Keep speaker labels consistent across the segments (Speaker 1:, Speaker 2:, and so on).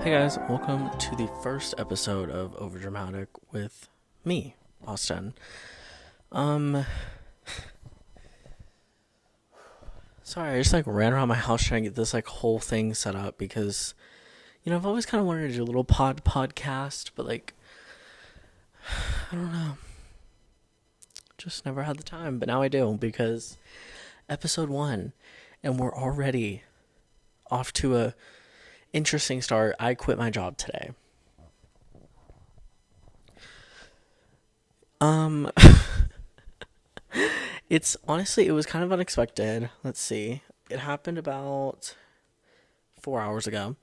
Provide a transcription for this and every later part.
Speaker 1: Hey guys, welcome to the first episode of Overdramatic with me, Austin. Um, Sorry, I just ran around my house trying to get this whole thing set up because I've always kind of wanted to do a little podcast, but I don't know, just never had the time. But now I do because episode 1, and we're already off to a interesting start. I quit my job today. Um, it was kind of unexpected. Let's see. It happened about 4 hours ago.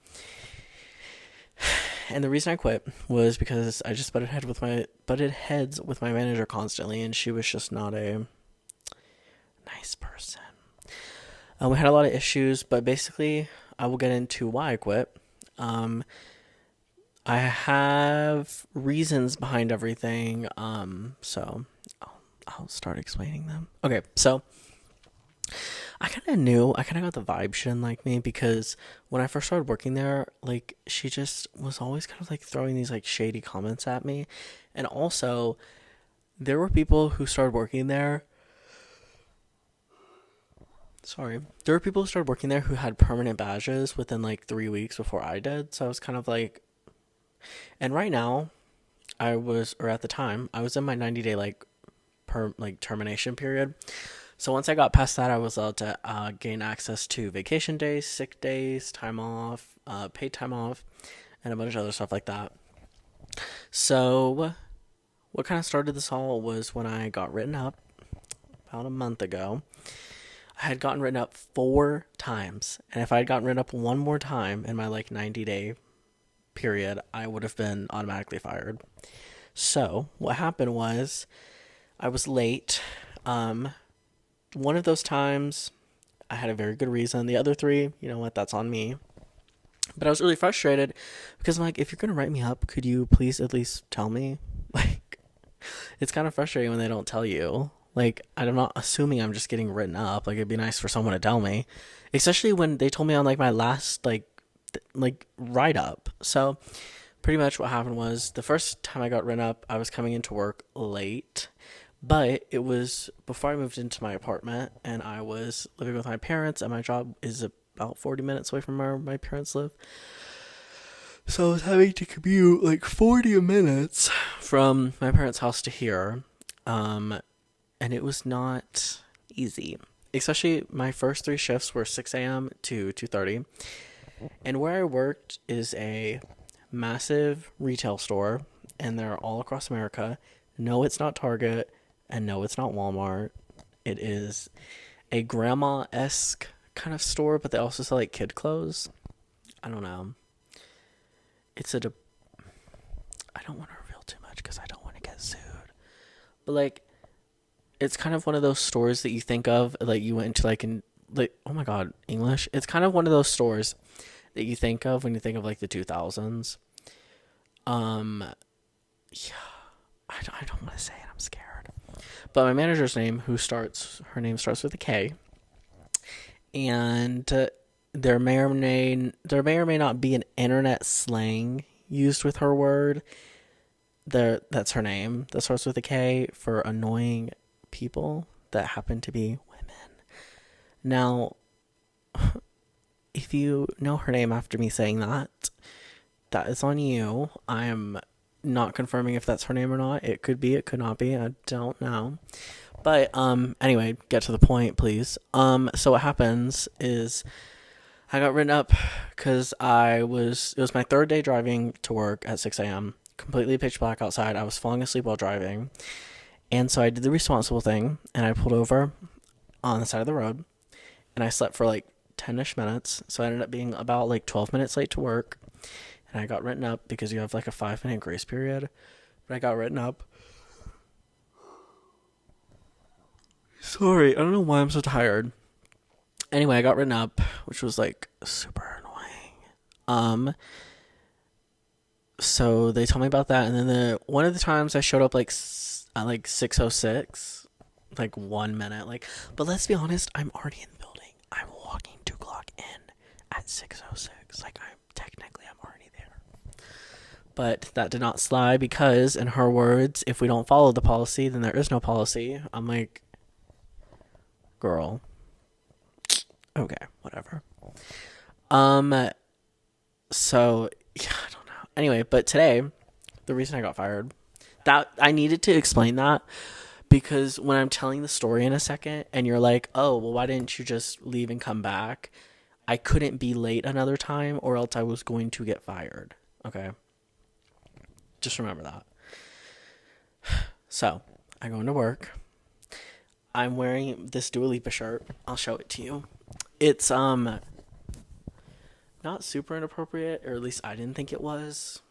Speaker 1: And the reason I quit was because I just butted heads with my manager constantly, and she was just not a nice person. We had a lot of issues, but basically, I will get into why I quit. I have reasons behind everything. So I'll start explaining them. Okay, so I kind of got the vibe she didn't like me because when I first started working there, she just was always kind of throwing these shady comments at me. And also, there were people who started working there. There were people who started working there who had permanent badges within 3 weeks before I did. So I was kind of and right now, at the time, I was in my 90-day termination period. So once I got past that, I was allowed to gain access to vacation days, sick days, time off, paid time off, and a bunch of other stuff like that. So what kind of started this all was when I got written up about a month ago. I had gotten written up 4 times, and if I had gotten written up one more time in my 90-day period, I would have been automatically fired. So what happened was I was late. One of those times I had a very good reason. The other 3, you know what, that's on me. But I was really frustrated because I'm if you're going to write me up, could you please at least tell me? It's kind of frustrating when they don't tell you. I'm not assuming I'm just getting written up. It'd be nice for someone to tell me. Especially when they told me on my last write up. So pretty much what happened was the first time I got written up, I was coming into work late. But it was before I moved into my apartment, and I was living with my parents, and my job is about 40 minutes away from where my parents live. So I was having to commute 40 minutes from my parents' house to here. And it was not easy. Especially my first 3 shifts were 6 a.m. to 2:30. And where I worked is a massive retail store, and they're all across America. No, it's not Target. And no, it's not Walmart. It is a grandma-esque kind of store, but they also sell kid clothes. I don't know. I don't want to reveal too much because I don't want to get sued. But it's kind of one of those stores that you think of, you went into oh my god, English. It's kind of one of those stores that you think of when you think of the 2000s. Yeah, I don't want to say it. I'm scared. But my manager's name, her name starts with a K, and there may or may not be an internet slang used with her word. That's her name. That starts with a K for annoying people that happen to be women. Now, if you know her name after me saying that, that is on you. I am not confirming if that's her name or not. It could be, it could not be. I don't know. But anyway, get to the point, please. So what happens is I got written up because it was my 3rd day driving to work at 6 a.m. Completely pitch black outside. I was falling asleep while driving. And so I did the responsible thing, and I pulled over on the side of the road, and I slept for 10-ish minutes. So I ended up being about 12 minutes late to work. And I got written up because you have a 5-minute grace period. But I got written up. Sorry, I don't know why I'm so tired. Anyway, I got written up, which was super annoying. So they told me about that, and then one of the times I showed up at 6:06, 1 minute. But let's be honest, I'm already in the building. I'm walking to clock in at 6:06. I'm already there. But that did not slide because, in her words, if we don't follow the policy, then there is no policy. I'm like, girl, okay, whatever. So yeah, I don't know. Anyway, but today, the reason I got fired, that I needed to explain that because when I'm telling the story in a second, and you're like, oh, well, why didn't you just leave and come back? I couldn't be late another time, or else I was going to get fired. Okay, just remember that. So I go into work. I'm wearing this Dua Lipa shirt. I'll show it to you. It's not super inappropriate, or at least I didn't think it was,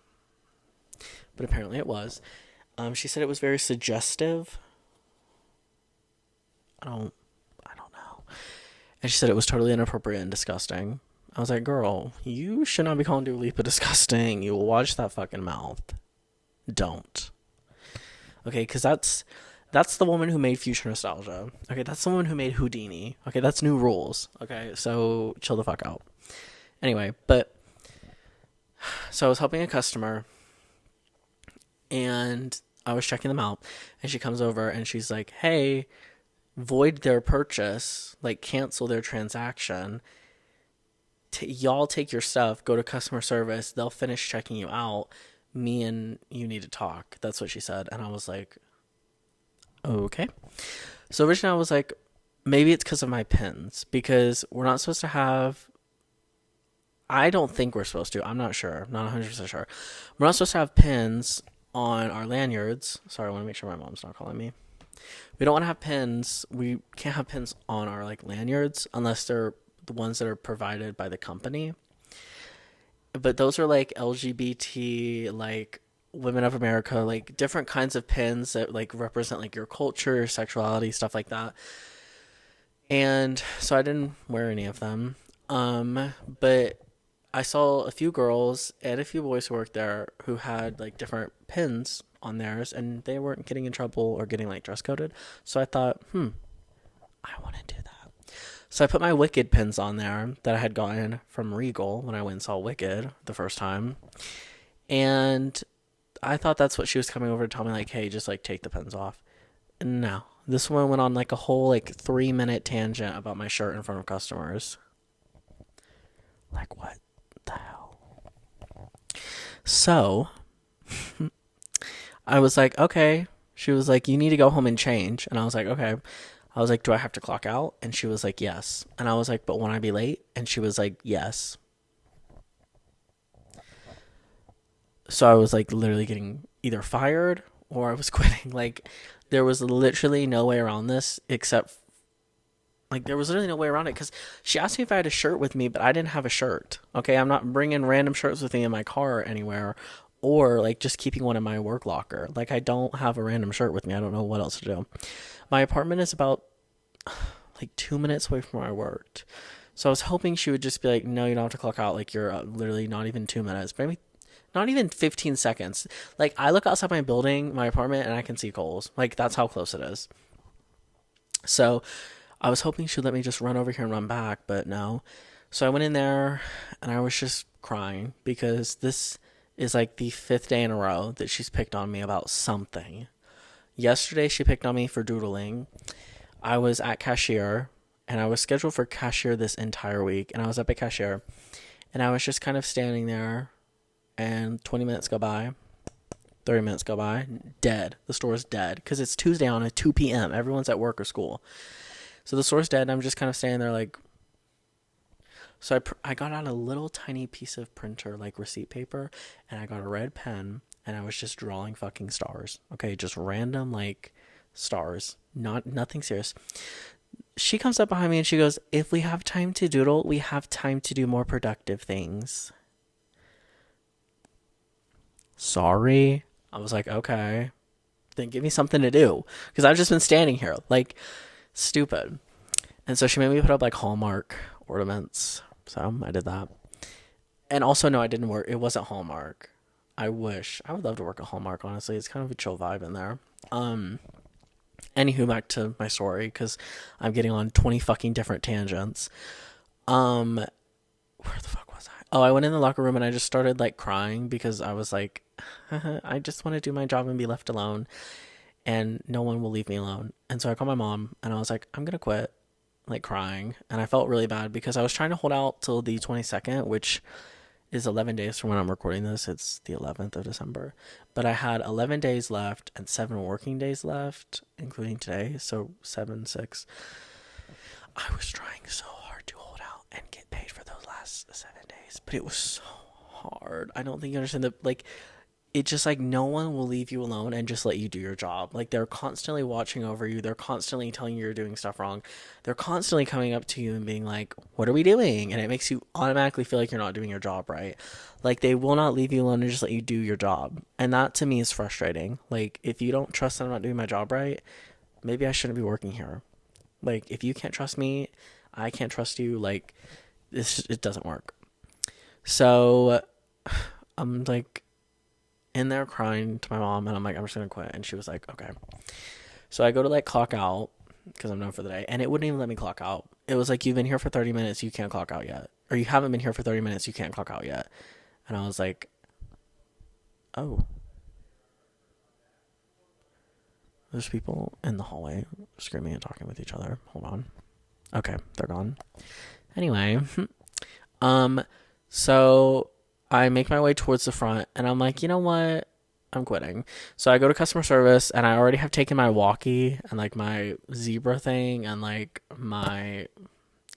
Speaker 1: but apparently it was. She said it was very suggestive. I don't know. And she said it was totally inappropriate and disgusting. I was like, girl, you should not be calling Dua Lipa disgusting. You will watch that fucking mouth. Don't. Okay, because that's the woman who made Future Nostalgia. Okay, that's the woman who made Houdini. Okay, that's New Rules. Okay, so chill the fuck out. Anyway, so I was helping a customer, and I was checking them out, and she comes over, and she's like, hey, void their purchase, like cancel their transaction. Y'all take your stuff, go to customer service, they'll finish checking you out. Me and you need to talk. That's what she said. And I was like, okay. So originally I was like, maybe it's because of my pins, because we're not supposed to have, I don't think we're supposed to. I'm not sure. I'm not 100% sure. We're not supposed to have pins on our lanyards. Sorry, I want to make sure my mom's not calling me. We don't want to have pins. We can't have pins on our like lanyards unless they're the ones that are provided by the company. But those are like LGBT, like Women of America, like different kinds of pins that like represent like your culture, your sexuality, stuff like that. And so I didn't wear any of them. But I saw a few girls and a few boys who worked there who had like different pins on theirs, and they weren't getting in trouble or getting like dress coded. So I thought, I want to do that. So I put my Wicked pins on there that I had gotten from Regal when I went and saw Wicked the first time. And I thought that's what she was coming over to tell me, like, hey, just like take the pins off. No, this one went on like a whole like 3-minute tangent about my shirt in front of customers. Like, what the hell? So I was like, okay. She was like, you need to go home and change. And I was like, okay. I was like, do I have to clock out? And she was like, yes. And I was like, but won't I be late? And she was like, yes. So I was like literally getting either fired or I was quitting. Like there was literally no way around this except like there was literally no way around it because she asked me if I had a shirt with me, but I didn't have a shirt. Okay, I'm not bringing random shirts with me in my car or anywhere, or like just keeping one in my work locker. Like I don't have a random shirt with me. I don't know what else to do. My apartment is about like 2 minutes away from where I worked. So I was hoping she would just be like, no, you don't have to clock out. Like you're literally not even 2 minutes, maybe not even 15 seconds. Like I look outside my building, my apartment, and I can see Kohl's. Like that's how close it is. So I was hoping she'd let me just run over here and run back, but no. So I went in there and I was just crying because this is like the 5th day in a row that she's picked on me about something. Yesterday she picked on me for doodling. I was at cashier and I was scheduled for cashier this entire week, and I was up at cashier and I was just kind of standing there, and 20 minutes go by, 30 minutes go by, dead. The store's dead because it's Tuesday on at 2 p.m. Everyone's at work or school. So the store's dead and I'm just kind of standing there like, so I got out a little tiny piece of printer, like receipt paper, and I got a red pen and I was just drawing fucking stars. Okay, just random like stars, nothing serious. She comes up behind me and she goes, if we have time to doodle, we have time to do more productive things. Sorry. I was like, okay, then give me something to do because I've just been standing here like stupid. And so she made me put up like Hallmark ornaments. So I did that. And also, no, I didn't work. It wasn't Hallmark. I wish. I would love to work at Hallmark, honestly. It's kind of a chill vibe in there. Anywho, back to my story because I'm getting on 20 fucking different tangents. Where the fuck was I? Oh, I went in the locker room and I just started like crying because I was like, I just want to do my job and be left alone, and no one will leave me alone. And so I called my mom and I was like, I'm gonna quit, like crying. And I felt really bad because I was trying to hold out till the 22nd, which is 11 days from when I'm recording this. It's the 11th of December. But I had 11 days left and 7 working days left, including today. So 7, 6. I was trying so hard to hold out and get paid for those last 7 days, but it was so hard. I don't think you understand that. Like, it just like no one will leave you alone and just let you do your job. Like, they're constantly watching over you. They're constantly telling you you're doing stuff wrong. They're constantly coming up to you and being like, what are we doing? And it makes you automatically feel like you're not doing your job right. Like, they will not leave you alone and just let you do your job. And that to me is frustrating. Like, if you don't trust that I'm not doing my job right, maybe I shouldn't be working here. Like, if you can't trust me, I can't trust you. Like, it doesn't work. So I'm like in there crying to my mom, and I'm like, I'm just gonna quit. And she was like, okay. So I go to like clock out because I'm done for the day, and it wouldn't even let me clock out. It was like, you've been here for 30 minutes, you can't clock out yet, or you haven't been here for 30 minutes, you can't clock out yet. And I was like, oh, there's people in the hallway screaming and talking with each other. Hold on. Okay, they're gone. Anyway, so I make my way towards the front and I'm like, you know what? I'm quitting. So I go to customer service and I already have taken my walkie and like my zebra thing and like my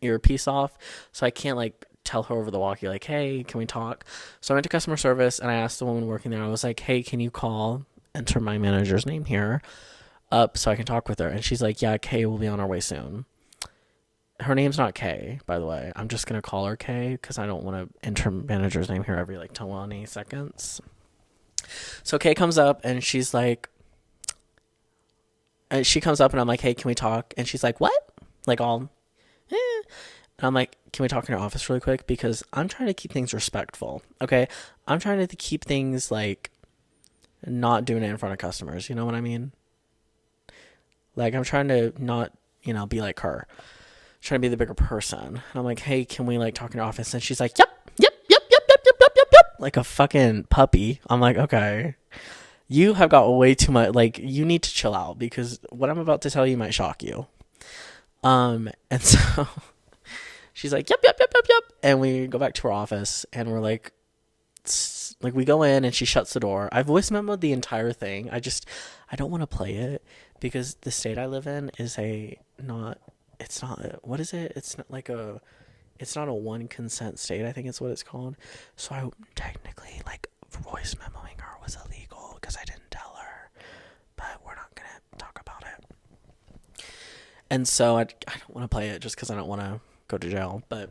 Speaker 1: earpiece off. So I can't like tell her over the walkie, like, hey, can we talk? So I went to customer service and I asked the woman working there, I was like, hey, can you call, enter my manager's name here up so I can talk with her? And she's like, yeah, Kay will be on our way soon. Her name's not Kay, by the way. I'm just going to call her Kay because I don't want to enter manager's name here every like 20 seconds. So Kay comes up and she's like, and she comes up and I'm like, hey, can we talk? And she's like, what? Like all, eh. And I'm like, can we talk in your office really quick? Because I'm trying to keep things respectful. Okay. I'm trying to keep things like not doing it in front of customers. You know what I mean? Like, I'm trying to not, be like her. Trying to be the bigger person. And I'm like, hey, can we like talk in your office? And she's like, yep, yep, yep, yep, yep, yep, yep, yep, yep. Like a fucking puppy. I'm like, okay. You have got way too much. Like, you need to chill out because what I'm about to tell you might shock you. And so she's like, yep, yep, yep, yep, yep. And we go back to her office and we're like we go in and she shuts the door. I voice memoed the entire thing. I don't want to play it because the state I live in is it's not, what is it? It's not a one consent state. I think it's what it's called. So I technically like voice memoing her was illegal because I didn't tell her, but we're not going to talk about it. And so I don't want to play it just because I don't want to go to jail, but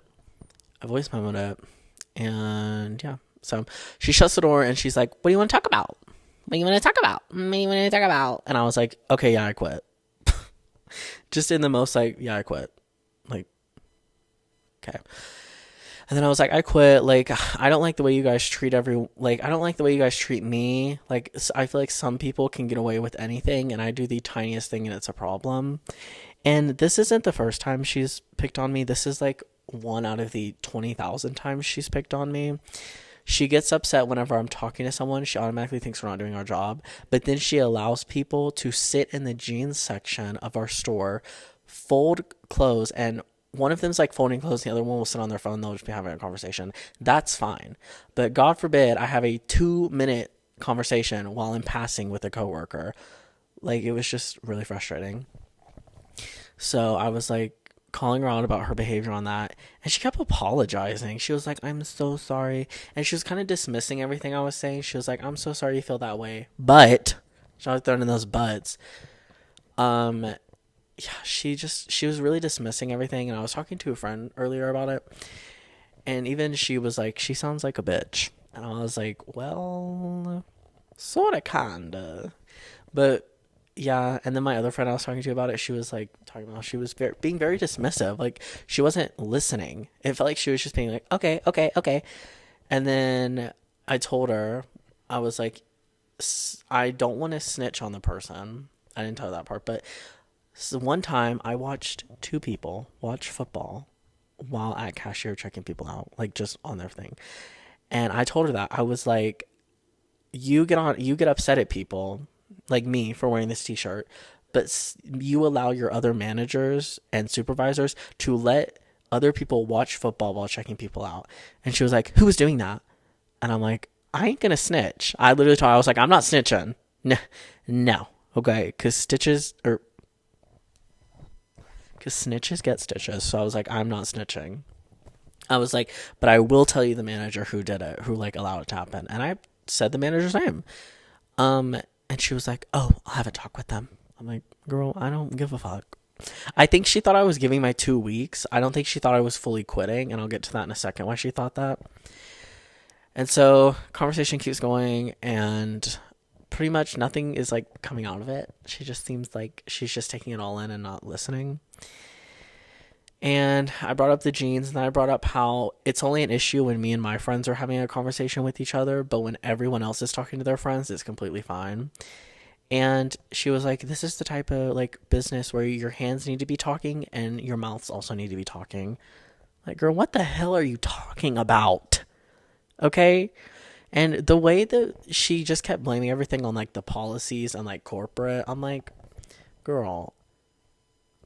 Speaker 1: I voice memoed it. And yeah, so she shuts the door and she's like, what do you want to talk about? What do you want to talk about? What do you want to talk about? And I was like, okay, yeah, I quit. Just in the most like, yeah, I quit. Like, okay. And then I was like, I quit. Like, I don't like the way you guys treat I don't like the way you guys treat me. Like, I feel like some people can get away with anything and I do the tiniest thing and it's a problem. And this isn't the first time she's picked on me. This is like 1 out of the 20,000 times she's picked on me. She gets upset whenever I'm talking to someone. She automatically thinks we're not doing our job. But then she allows people to sit in the jeans section of our store, fold clothes, and one of them's like folding clothes, the other one will sit on their phone, they'll just be having a conversation. That's fine. But God forbid I have a 2-minute conversation while I'm passing with a coworker. Like, it was just really frustrating. So I was like calling her out about her behavior on that, and she kept apologizing. She was like, I'm so sorry. And she was kind of dismissing everything I was saying. She was like, I'm so sorry you feel that way, but she was throwing in those buts. Yeah, she was really dismissing everything. And I was talking to a friend earlier about it, and even she was like, she sounds like a bitch. And I was like, well, sorta, kinda. But yeah, and then my other friend I was talking to about it, she was like talking about she was being very dismissive. Like, she wasn't listening. It felt like she was just being like, okay, okay, okay. And then I told her, I was like, I don't want to snitch on the person. I didn't tell her that part, but one time I watched 2 people watch football while at cashier checking people out, like just on their thing. And I told her that. I was like, you get upset at people like me for wearing this t-shirt, but you allow your other managers and supervisors to let other people watch football while checking people out. And she was like, who was doing that? And I'm like, I ain't gonna snitch. I literally told her, I was like, I'm not snitching. No. Okay. Because snitches get stitches. So I was like, I'm not snitching. I was like, but I will tell you the manager who did it, who like allowed it to happen. And I said the manager's name. And she was like, oh, I'll have a talk with them. I'm like, girl, I don't give a fuck. I think she thought I was giving my 2 weeks. I don't think she thought I was fully quitting. And I'll get to that in a second, why she thought that. And so conversation keeps going, and pretty much nothing is like coming out of it. She just seems like she's just taking it all in and not listening. And I brought up the jeans, and then I brought up how it's only an issue when me and my friends are having a conversation with each other, but when everyone else is talking to their friends, it's completely fine. And she was like, this is the type of like business where your hands need to be talking and your mouths also need to be talking. Like, girl, what the hell are you talking about? Okay? And the way that she just kept blaming everything on like the policies and like corporate, I'm like, girl,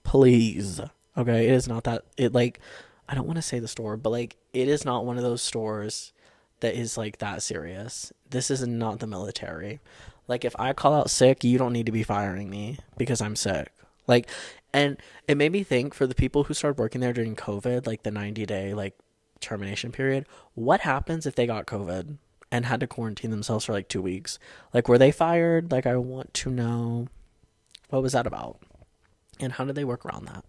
Speaker 1: please. Okay, it is not that it like I don't want to say the store, but like it is not one of those stores that is like that serious. This is not the military. Like if I call out sick, you don't need to be firing me because I'm sick. Like, and it made me think, for the people who started working there during COVID, like the 90-day like termination period, what happens if they got COVID and had to quarantine themselves for like 2 weeks? Like, were they fired? Like, I want to know, what was that about? And how did they work around that?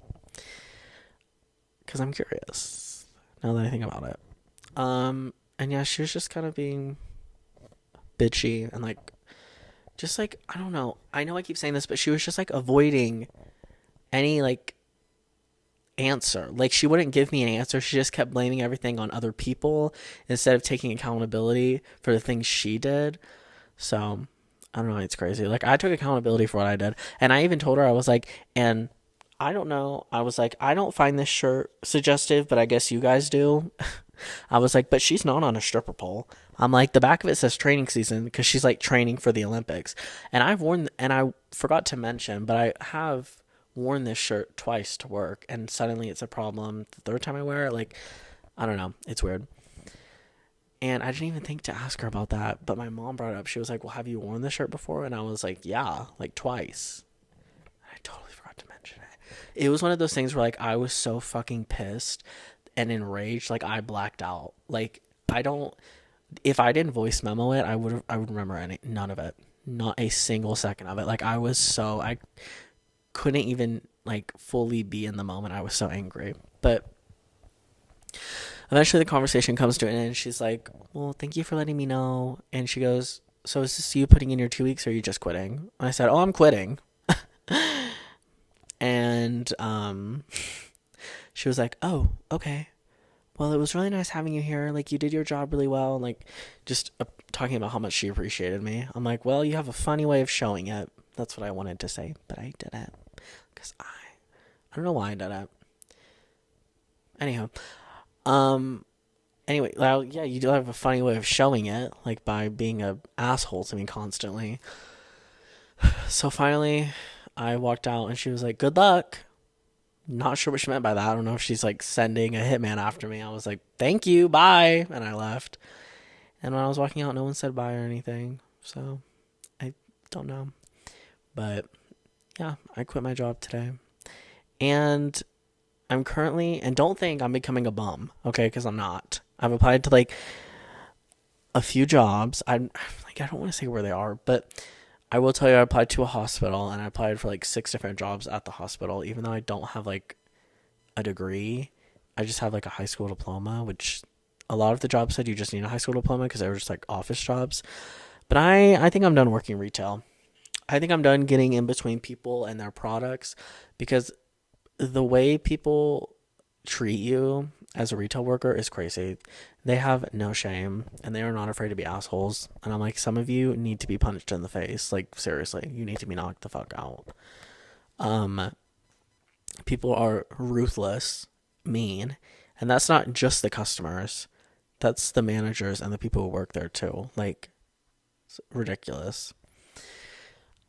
Speaker 1: Because I'm curious now that I think about it. And yeah, she was just kind of being bitchy and like, just like, I don't know. I know I keep saying this, but she was just like avoiding any like answer. Like, she wouldn't give me an answer. She just kept blaming everything on other people instead of taking accountability for the things she did. So I don't know. It's crazy. Like, I took accountability for what I did. And I even told her, I was like, and I don't know. I was like, I don't find this shirt suggestive, but I guess you guys do. I was like, but she's not on a stripper pole. I'm like, the back of it says training season because she's like training for the Olympics. And I forgot to mention, but I have worn this shirt twice to work, and suddenly it's a problem the third time I wear it. Like, I don't know. It's weird. And I didn't even think to ask her about that, but my mom brought it up. She was like, well, have you worn this shirt before? And I was like, yeah, like twice. I totally forgot to mention it. It was one of those things where like I was so fucking pissed and enraged, like I blacked out. Like, I don't, if I didn't voice memo it, I would remember none of it. Not a single second of it. Like, I couldn't even like fully be in the moment. I was so angry. But eventually the conversation comes to an end, and she's like, well, thank you for letting me know. And she goes, so is this you putting in your 2 weeks, or are you just quitting? And I said, oh, I'm quitting. And she was like, oh, okay. Well, it was really nice having you here. Like, you did your job really well. And like, just talking about how much she appreciated me. I'm like, well, you have a funny way of showing it. That's what I wanted to say, but I didn't. Because I don't know why I did it. Anyhow, anyway, well, yeah, you do have a funny way of showing it, like by being a asshole to me constantly. So finally, I walked out, and she was like, good luck. Not sure what she meant by that. I don't know if she's like sending a hitman after me. I was like, thank you, bye. And I left. And when I was walking out, no one said bye or anything. So I don't know. But yeah, I quit my job today. And I'm currently, and don't think I'm becoming a bum, okay? Because I'm not. I've applied to like a few jobs. I don't want to say where they are, but I will tell you, I applied to a hospital, and I applied for like 6 different jobs at the hospital, even though I don't have like a degree. I just have like a high school diploma, which a lot of the jobs said you just need a high school diploma because they were just like office jobs. But I think I'm done working retail. I think I'm done getting in between people and their products, because the way people treat you as a retail worker is crazy. They have no shame, and they are not afraid to be assholes. And I'm like, some of you need to be punched in the face. Like, seriously, you need to be knocked the fuck out. People are ruthless, mean, And that's not just the customers. That's the managers and the people who work there too. Like, it's ridiculous.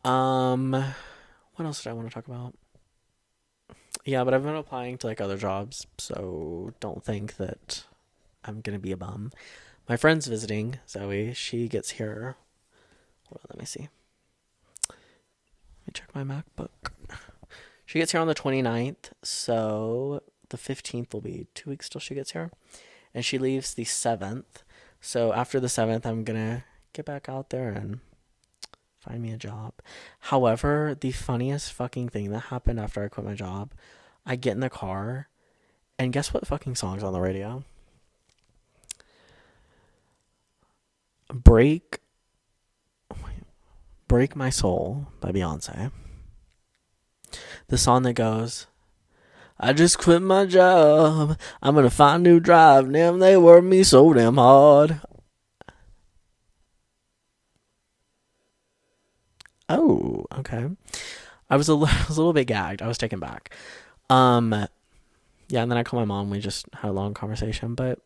Speaker 1: Um, what else did I want to talk about? Yeah, but I've been applying to like other jobs, so don't think that I'm gonna be a bum. My friend's visiting, Zoe. She gets here. Hold on, let me see. Let me check my MacBook. She gets here on the 29th, so the 15th will be 2 weeks till she gets here. And she leaves the 7th. So after the 7th, I'm gonna get back out there and find me a job. However, the funniest fucking thing that happened after I quit my job, I get in the car, and guess what fucking song's on the radio? Break Break My Soul by Beyonce. The song that goes, I just quit my job. I'm gonna find a new drive. Damn, they work me so damn hard. Oh, okay. I was I was a little bit gagged. I was taken back. Um, yeah, and then I called my mom. We just had a long conversation, but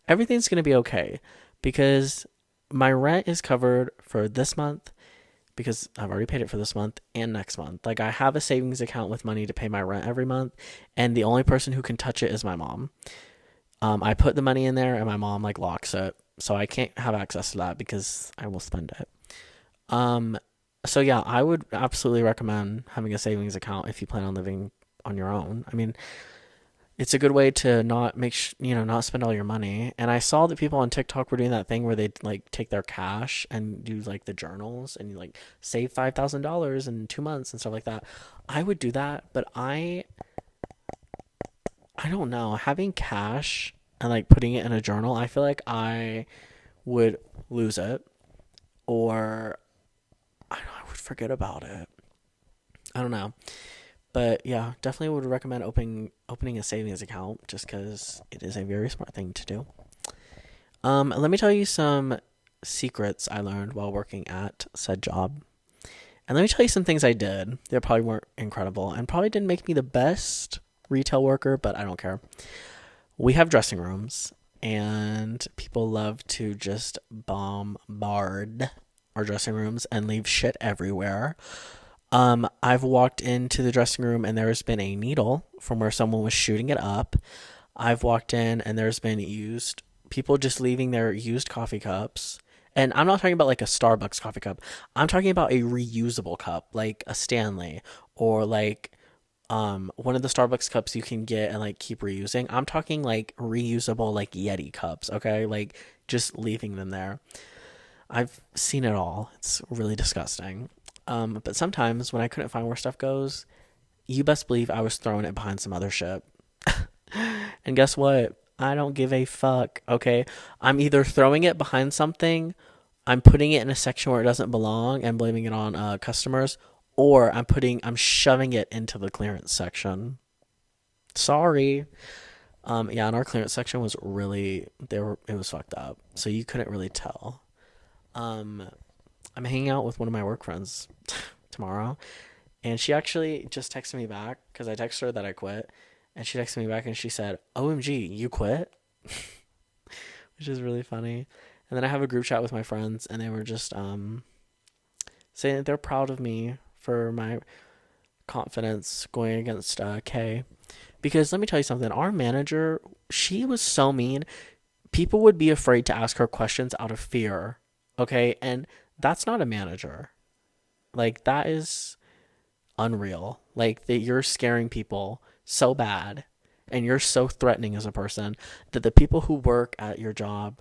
Speaker 1: everything's gonna be okay because my rent is covered for this month because I've already paid it for this month and next month. Like I have a savings account with money to pay my rent every month, and the only person who can touch it is my mom. I put the money in there, and my mom like locks it, so I can't have access to that because I will spend it. Um, so yeah, I would absolutely recommend having a savings account if you plan on living on your own. I mean, it's a good way to not not spend all your money. And I saw that people on TikTok were doing that thing where they like take their cash and do like the journals and you like save $5,000 in 2 months and stuff like that. I would do that, but I don't know, having cash and like putting it in a journal. I feel like I would lose it, or I would forget about it. I don't know. But yeah, definitely would recommend opening a savings account just because it is a very smart thing to do. Let me tell you some secrets I learned while working at said job. And let me tell you some things I did. They probably weren't incredible and probably didn't make me the best retail worker, but I don't care. We have dressing rooms, and people love to just bombard our dressing rooms and leave shit everywhere. I've walked into the dressing room and there's been a needle from where someone was shooting it up. I've walked in and there's been used people just leaving their used coffee cups. And I'm not talking about like a Starbucks coffee cup. I'm talking about a reusable cup, like a Stanley or like one of the Starbucks cups you can get and like keep reusing. I'm talking like reusable like Yeti cups, okay? Like just leaving them there. I've seen it all. It's really disgusting. But sometimes when I couldn't find where stuff goes, you best believe I was throwing it behind some other shit. And guess what? I don't give a fuck, okay? I'm either throwing it behind something, I'm putting it in a section where it doesn't belong and blaming it on customers, or I'm shoving it into the clearance section. Sorry. Yeah, and our clearance section was really it was fucked up. So you couldn't really tell. Um I'm hanging out with one of my work friends tomorrow, and she actually just texted me back because I texted her that I quit, and she texted me back and she said, "OMG, you quit?" Which is really funny. And then I have a group chat with my friends, and they were just saying that they're proud of me for my confidence going against Kay. Because let me tell you something, our manager, she was so mean. People would be afraid to ask her questions out of fear. Okay, and that's not a manager. Like that is unreal. Like that you're scaring people so bad and you're so threatening as a person that the people who work at your job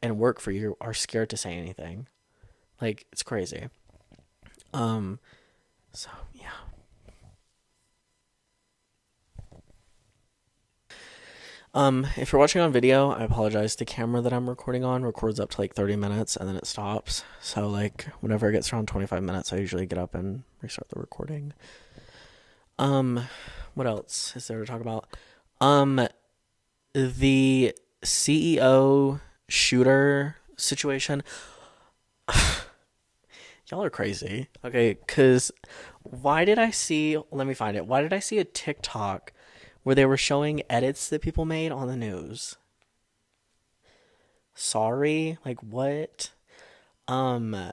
Speaker 1: and work for you are scared to say anything. Like it's crazy. Um so yeah. If you're watching on video, I apologize. The camera that I'm recording on records up to like 30 minutes and then it stops. So like whenever it gets around 25 minutes, I usually get up and restart the recording. What else is there to talk about? The CEO shooter situation. Y'all are crazy. Okay, cuz let me find it. Why did I see a TikTok where they were showing edits that people made on the news. Sorry, like what? Um,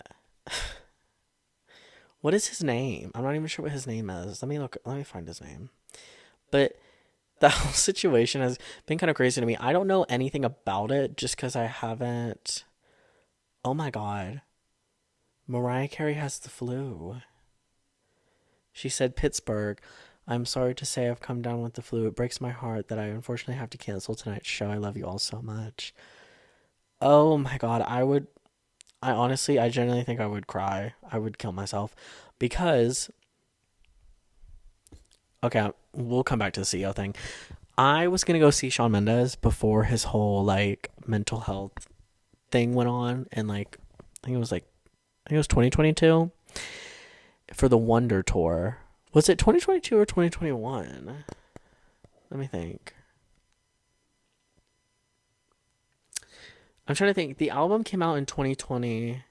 Speaker 1: what is his name? I'm not even sure what his name is. Let me look. Let me find his name. But the whole situation has been kind of crazy to me. I don't know anything about it just because I haven't. Oh my god, Mariah Carey has the flu. She said, Pittsburgh, I'm sorry to say I've come down with the flu. It breaks my heart that I unfortunately have to cancel tonight's show. I love you all so much. Oh my god, I genuinely think I would cry. I would kill myself because, okay, we'll come back to the CEO thing. I was gonna go see Shawn Mendes before his whole like mental health thing went on, and like I think it was 2022 for the Wonder Tour. Was it 2022 or 2021? Let me think. I'm trying to think. The album came out in 2020,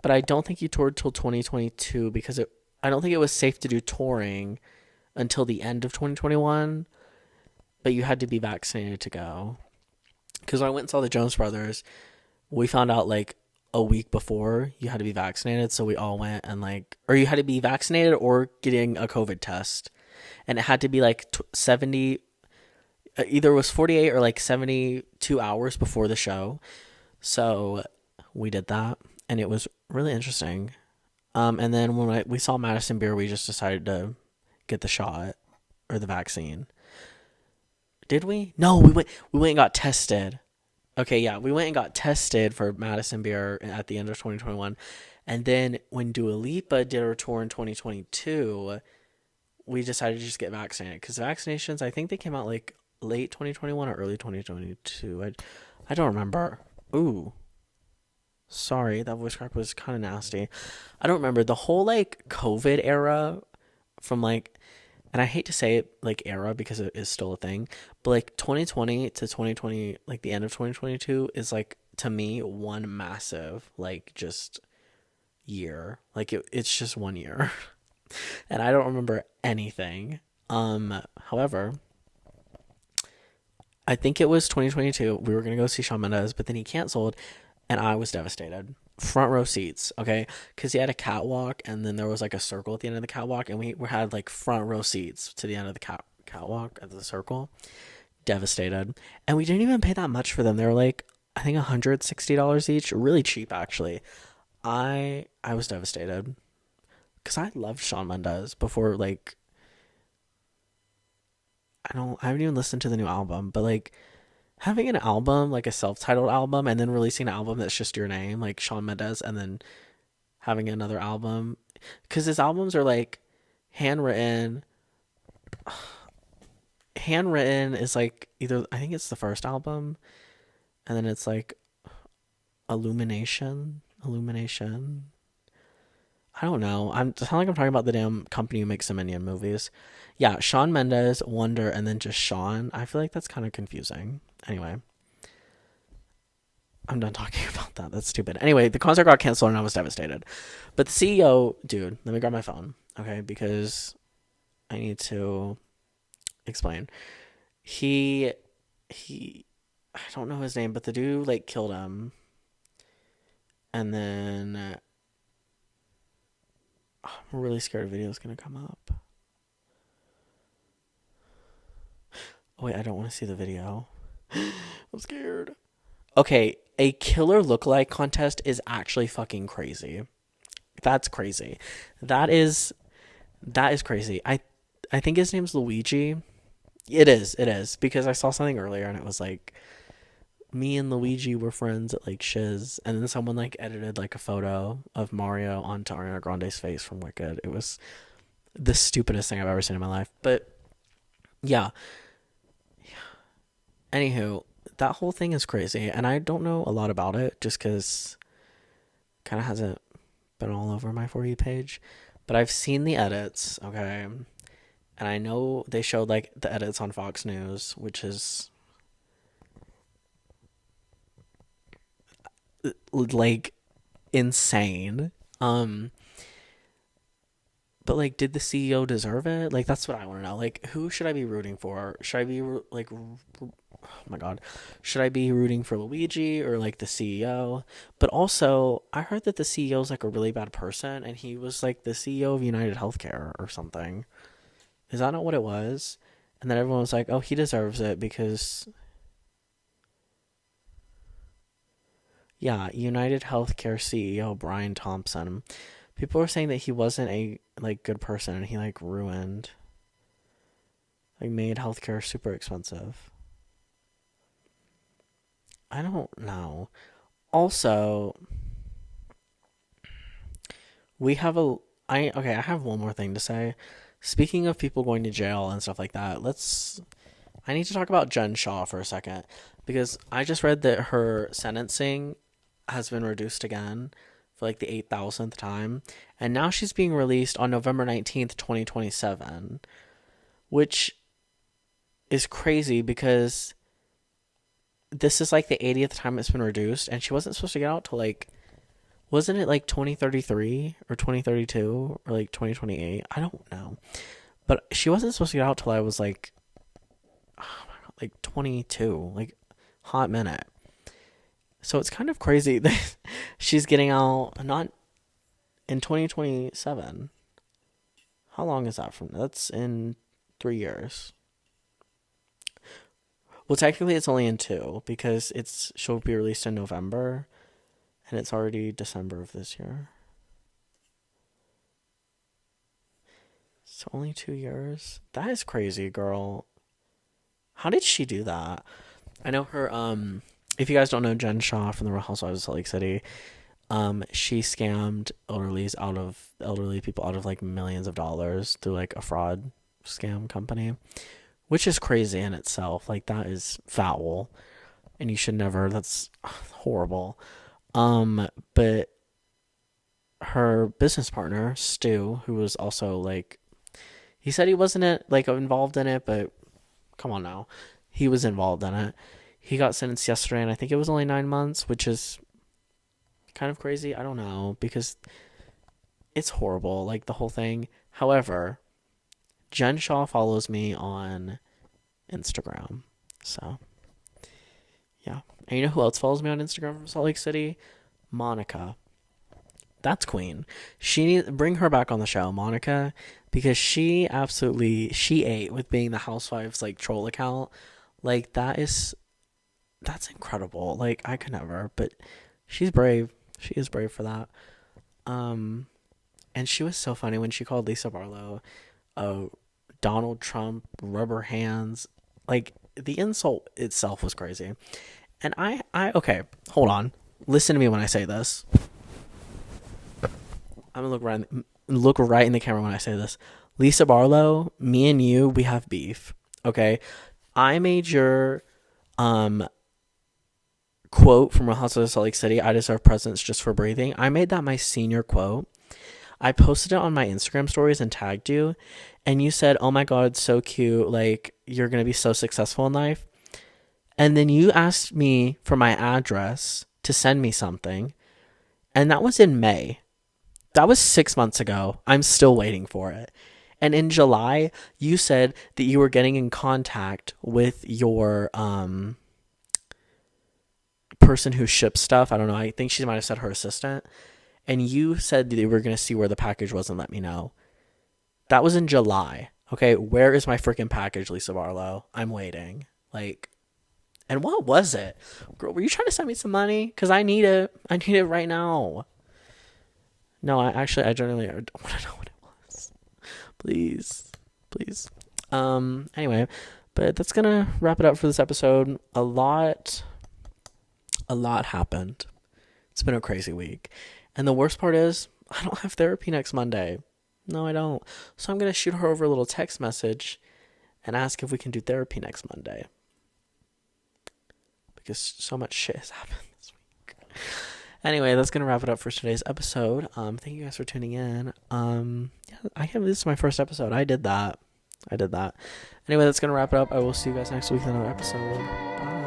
Speaker 1: but I don't think he toured till 2022 because I don't think it was safe to do touring until the end of 2021, but you had to be vaccinated to go. Because when I went and saw the Jonas Brothers, we found out like a week before you had to be vaccinated, so we all went and like, or you had to be vaccinated or getting a COVID test, and it had to be like 70, either it was 48 or like 72 hours before the show. So we did that, and it was really interesting. And then when we saw Madison Beer, we just decided to get the shot or the vaccine. Did we? No, we went and got tested. Okay, yeah, we went and got tested for Madison Beer at the end of 2021. And then when Dua Lipa did her tour in 2022, we decided to just get vaccinated because vaccinations, I think they came out like late 2021 or early 2022. I don't remember. Ooh, sorry, that voice crack was kind of nasty. I don't remember the whole like COVID era from like, and I hate to say it like era because it is still a thing, but like 2020 to 2020, like the end of 2022 is like to me one massive like just year. Like it's just 1 year. And I don't remember anything. However, I think it was 2022. We were gonna go see Shawn Mendes, but then he canceled, and I was devastated. Front row seats, okay, because he had a catwalk, and then there was like a circle at the end of the catwalk, and we had like front row seats to the end of the catwalk at the circle. Devastated, and we didn't even pay that much for them. They were like, I think $160 each, really cheap actually. I was devastated because I loved Shawn Mendes before like I haven't even listened to the new album, but like having an album, like a self-titled album, and then releasing an album that's just your name, like Shawn Mendes, and then having another album, because his albums are like handwritten. Handwritten is like either I think it's the first album, and then it's like Illumination. I don't know. I'm sound like I'm talking about the damn company who makes the Minion movies. Yeah, Shawn Mendes, Wonder, and then just Shawn. I feel like that's kind of confusing. Anyway, I'm done talking about that. That's stupid. Anyway, the concert got canceled and I was devastated. But the CEO, dude, let me grab my phone, okay? Because I need to explain. He, I don't know his name, but the dude like killed him, and then I'm really scared a video is gonna come up. Oh wait, I don't want to see the video. I'm scared. Okay, a killer lookalike contest is actually fucking crazy. That's crazy. That is that is crazy. I think his name's Luigi. It is because I saw something earlier and it was like me and Luigi were friends at like Shiz, and then someone like edited like a photo of Mario onto Ariana Grande's face from Wicked. It was the stupidest thing I've ever seen in my life. But yeah. Anywho, that whole thing is crazy, and I don't know a lot about it just because kind of hasn't been all over my For You page. But I've seen the edits, okay, and I know they showed like the edits on Fox News, which is like insane. But But like, did the CEO deserve it? Like, that's what I want to know. Like, who should I be rooting for? Should I be like, oh my god, should I be rooting for Luigi or like the CEO? But also, I heard that the CEO is like a really bad person, and he was like the CEO of United Healthcare or something. Is that not what it was? And then everyone was like, oh, he deserves it because, yeah, United Healthcare CEO Brian Thompson. People were saying that he wasn't a like good person and he like ruined, like made healthcare super expensive. I don't know. Also, we have a I have one more thing to say. Speaking of people going to jail and stuff like that, I need to talk about Jen Shah for a second because I just read that her sentencing has been reduced again for like the 8,000th time, and now she's being released on November 19th, 2027, which is crazy because this is like the 80th time it's been reduced, and she wasn't supposed to get out till like, wasn't it like 2033 or 2032 or like 2028? I don't know. But she wasn't supposed to get out till I was like, oh my God, like 22, like hot minute. So it's kind of crazy that she's getting out not in 2027. How long is that from? That's in 3 years. Well, technically it's only in two because she'll be released in November and it's already December of this year. So only 2 years? That is crazy, girl. How did she do that? I know her, if you guys don't know Jen Shah from the Real Housewives of Salt Lake City, she scammed elderly people out of like millions of dollars through like a fraud scam company, which is crazy in itself. Like that is foul, and you should never. That's horrible. But her business partner Stu, who was also like, he said he wasn't like involved in it, but come on now, he was involved in it. He got sentenced yesterday, and I think it was only 9 months, which is kind of crazy. I don't know because it's horrible, like the whole thing. However, Jen Shaw follows me on Instagram, so yeah. And you know who else follows me on Instagram from Salt Lake City? Monica. That's queen. Bring her back on the show, Monica, because she ate with being the Housewives like troll account. Like that's incredible. Like I could never, but she's brave. She is brave for that. And she was so funny when she called Lisa Barlow, Donald Trump, rubber hands. Like the insult itself was crazy. And I okay, hold on. Listen to me when I say this. I'm gonna look right in the camera when I say this. Lisa Barlow, me and you, we have beef. Okay, I made your quote from Real Housewives of Salt Lake City, I deserve presidents just for breathing. I made that my senior quote. I posted it on my Instagram stories and tagged you, and you said, oh my God, so cute, like you're gonna be so successful in life. And then you asked me for my address to send me something, and that was in May. That was 6 months ago. I'm still waiting for it. And in July, you said that you were getting in contact with your person who ships stuff. I don't know. I think she might have said her assistant. And you said that they were going to see where the package was and let me know. That was in July. Okay, where is my freaking package, Lisa Barlow? I'm waiting. Like, and what was it? Girl, were you trying to send me some money? Because I need it. I need it right now. No, I genuinely want to know what it was. Please. Please. Anyway, but that's going to wrap it up for this episode. A lot happened. It's been a crazy week. And the worst part is, I don't have therapy next Monday. No, I don't. So I'm going to shoot her over a little text message and ask if we can do therapy next Monday. Because so much shit has happened this week. Anyway, that's going to wrap it up for today's episode. Thank you guys for tuning in. This is my first episode. I did that. Anyway, that's going to wrap it up. I will see you guys next week with another episode. Bye.